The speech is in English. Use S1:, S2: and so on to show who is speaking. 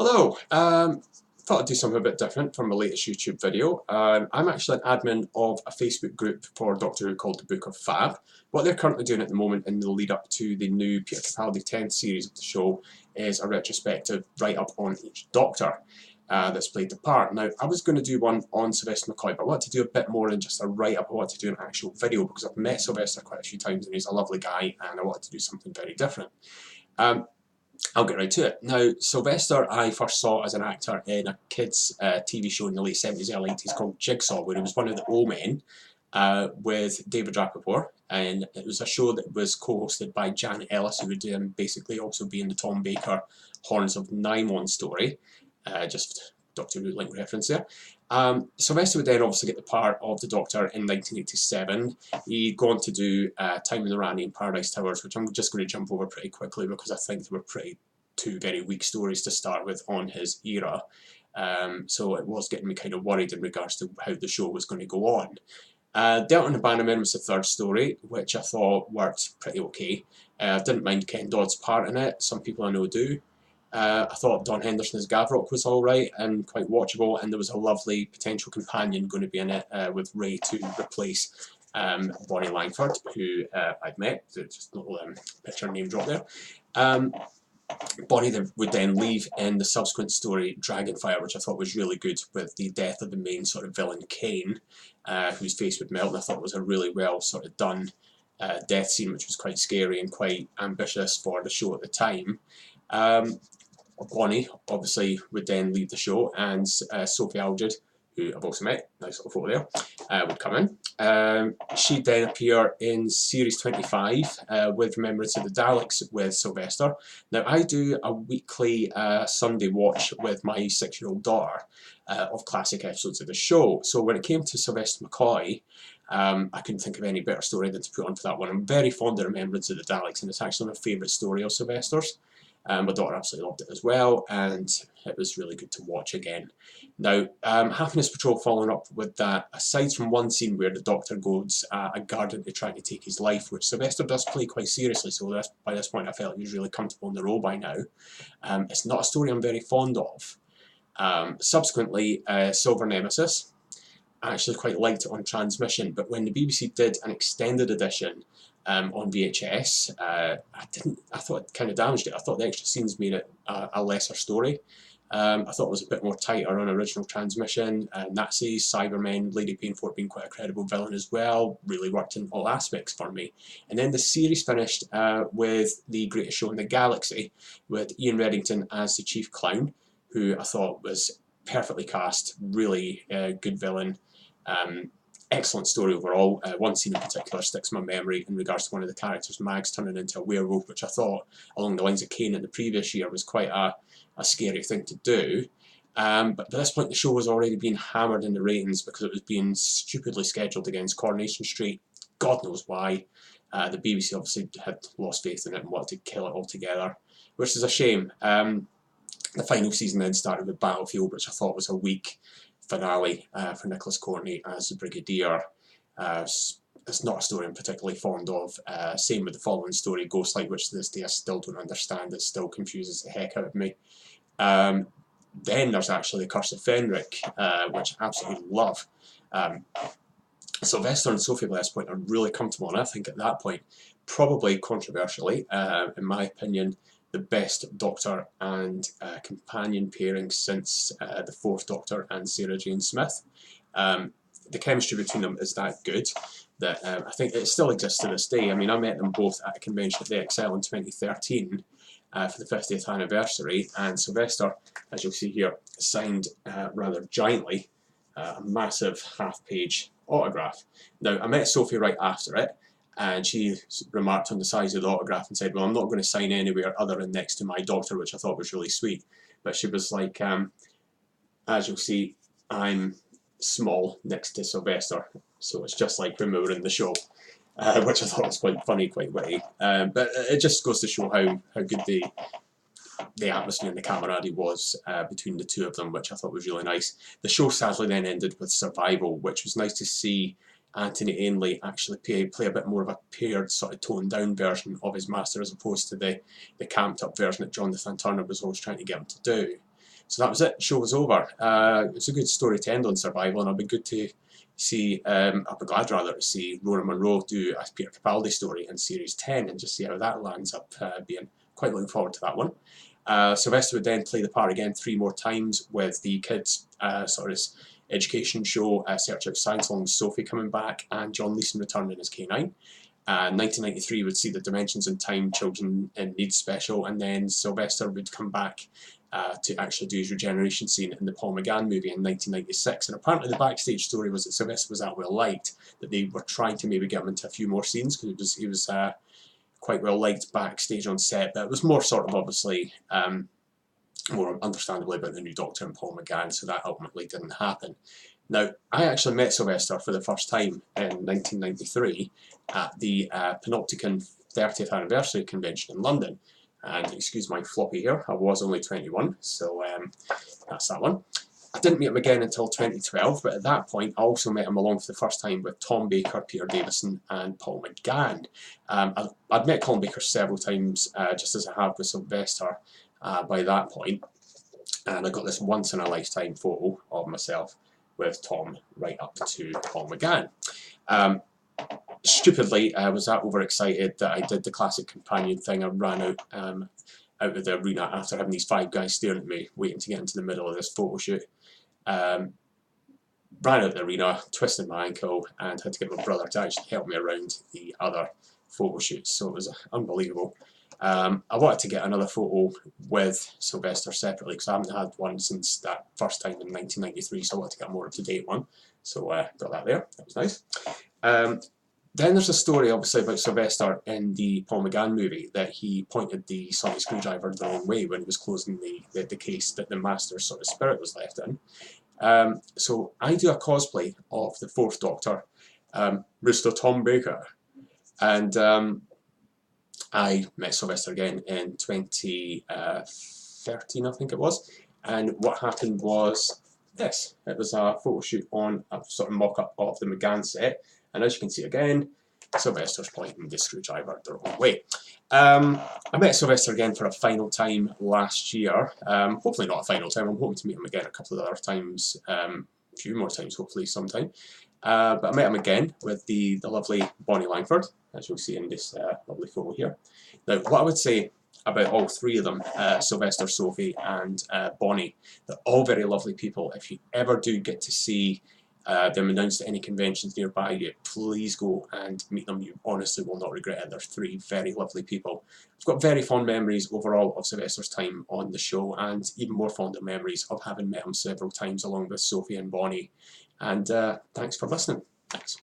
S1: Hello, thought I'd do something a bit different from my latest YouTube video. I'm actually an admin of a Facebook group for Doctor Who called the Book of Fab. What they're currently doing at the moment in the lead up to the new Peter Capaldi 10th series of the show is a retrospective write-up on each Doctor that's played the part. Now, I was going to do one on Sylvester McCoy, but I want to do a bit more than just a write-up. I want to do an actual video because I've met Sylvester quite a few times and he's a lovely guy and I wanted to do something very different. I'll get right to it. Now, Sylvester I first saw as an actor in a kids' TV show in the late 70s, early 80s called Jigsaw, where he was one of the O-Men with David Rappaport, and it was a show that was co-hosted by Janet Ellis, who would basically also be in the Tom Baker Horns of Nymon story, just Doctor Who link reference there. Sylvester would then obviously get the part of the Doctor in 1987. He'd gone to do Time in the Rani and Paradise Towers, which I'm just going to jump over pretty quickly because I think they were two very weak stories to start with on his era. So it was getting me kind of worried in regards to how the show was going to go on. Delta and the Bannermen was the third story, which I thought worked pretty okay. I didn't mind Ken Dodd's part in it, some people I know do. I thought Don Henderson as Gavrock was alright and quite watchable, and there was a lovely potential companion going to be in it with Ray to replace Bonnie Langford, who I'd met. Just a little picture name drop there. Bonnie would then leave in the subsequent story Dragonfire, which I thought was really good, with the death of the main sort of villain Kane, whose face would melt, and I thought it was a really well sort of done death scene, which was quite scary and quite ambitious for the show at the time. Bonnie obviously would then leave the show, and Sophie Aldred, who I've also met, nice little photo there, would come in. She'd then appear in series 25 with Remembrance of the Daleks with Sylvester. Now, I do a weekly Sunday watch with my 6-year-old daughter of classic episodes of the show. So when it came to Sylvester McCoy, I couldn't think of any better story than to put on for that one. I'm very fond of Remembrance of the Daleks, and it's actually my favourite story of Sylvester's. My daughter absolutely loved it as well, and it was really good to watch again. Now, Happiness Patrol following up with that, aside from one scene where the Doctor goes a garden to try to take his life, which Sylvester does play quite seriously, so by this point I felt he was really comfortable in the role by now. It's not a story I'm very fond of. Subsequently, Silver Nemesis, I actually quite liked it on transmission, but when the BBC did an extended edition on VHS, I thought it kind of damaged it. I thought the extra scenes made it a lesser story. I thought it was a bit more tighter on original transmission. Nazis, Cybermen, Lady Painfort being quite a credible villain as well, really worked in all aspects for me. And then the series finished with The Greatest Show in the Galaxy, with Ian Reddington as the Chief Clown, who I thought was perfectly cast, really good villain. Excellent story overall. One scene in particular sticks in my memory in regards to one of the characters, Mags, turning into a werewolf, which I thought, along the lines of Kane in the previous year, was quite a scary thing to do. But by this point the show was already being hammered in the ratings because it was being stupidly scheduled against Coronation Street. God knows why. The BBC obviously had lost faith in it and wanted to kill it altogether, which is a shame. The final season then started with Battlefield, which I thought was a weak finale for Nicholas Courtney as the Brigadier. It's not a story I'm particularly fond of. Same with the following story, Ghostlight, which to this day I still don't understand. It still confuses the heck out of me. Then there's actually The Curse of Fenric, which I absolutely love. Sylvester and Sophie by this point are really comfortable, and I think at that point, probably controversially, in my opinion, the best Doctor and companion pairing since the fourth Doctor and Sarah Jane Smith. The chemistry between them is that good that I think it still exists to this day. I mean, I met them both at a convention at the XL in 2013 for the 50th anniversary, and Sylvester, as you'll see here, signed rather giantly a massive half-page autograph. Now, I met Sophie right after it, and she remarked on the size of the autograph and said, well, I'm not going to sign anywhere other than next to my Doctor, which I thought was really sweet. But she was like, as you'll see, I'm small next to Sylvester, so it's just like when we were in the show, which I thought was quite funny, quite witty. But it just goes to show how good the atmosphere and the camaraderie was between the two of them, which I thought was really nice. The show sadly then ended with Survival, which was nice to see Anthony Ainley actually play a bit more of a paired, sort of toned down version of his master, as opposed to the camped up version that Jonathan Turner was always trying to get him to do. So that was it. The show was over. It's a good story to end on Survival, and it'll be good to see. I'll be glad rather to see Rona Munro do a Peter Capaldi story in series 10 and just see how that lands up being. Quite looking forward to that one. Sylvester would then play the part again 3 more times with the kids' sort of education show, Search Out Science, along with Sophie coming back and John Leeson returning as K9. 1993 would see the Dimensions in Time Children in Need special, and then Sylvester would come back to actually do his regeneration scene in the Paul McGann movie in 1996. And apparently the backstage story was that Sylvester was that well liked that they were trying to maybe get him into a few more scenes because he was quite well liked backstage on set, but it was more sort of obviously more understandably about the new Doctor and Paul McGann, so that ultimately didn't happen. Now, I actually met Sylvester for the first time in 1993 at the Panopticon 30th Anniversary Convention in London. And excuse my floppy hair, I was only 21, so that's that one. I didn't meet him again until 2012, but at that point I also met him along for the first time with Tom Baker, Peter Davison and Paul McGann. I'd met Colin Baker several times, just as I have with Sylvester by that point, and I got this once-in-a-lifetime photo of myself with Tom right up to Paul McGann. Stupidly, I was that overexcited that I did the classic companion thing. I ran out of the arena after having these 5 guys staring at me, waiting to get into the middle of this photo shoot. Ran out of the arena, twisted my ankle, and had to get my brother to actually help me around the other photo shoots, so it was unbelievable. I wanted to get another photo with Sylvester separately because I haven't had one since that first time in 1993, so I wanted to get a more up-to-date one. So got that there, that was nice. Then there's a story obviously about Sylvester in the Paul McGann movie that he pointed the sonic screwdriver the wrong way when he was closing the case that the Master's sort of spirit was left in. So I do a cosplay of the 4th Doctor, Mr. Tom Baker, and I met Sylvester again in 2013, I think it was, and what happened was this. It was a photo shoot on a sort of mock-up of the McGann set, and as you can see again, Sylvester's pointing the screwdriver the wrong way. I met Sylvester again for a final time last year. Hopefully not a final time, I'm hoping to meet him again a couple of other times, a few more times hopefully sometime. But I met him again with the lovely Bonnie Langford, as you'll see in this lovely photo here. Now, what I would say about all 3 of them, Sylvester, Sophie and Bonnie, they're all very lovely people. If you ever do get to see them announced at any conventions nearby you, please go and meet them. You honestly will not regret it. They're 3 very lovely people. I've got very fond memories overall of Sylvester's time on the show, and even more fonder memories of having met him several times along with Sophie and Bonnie. And thanks for listening. Thanks.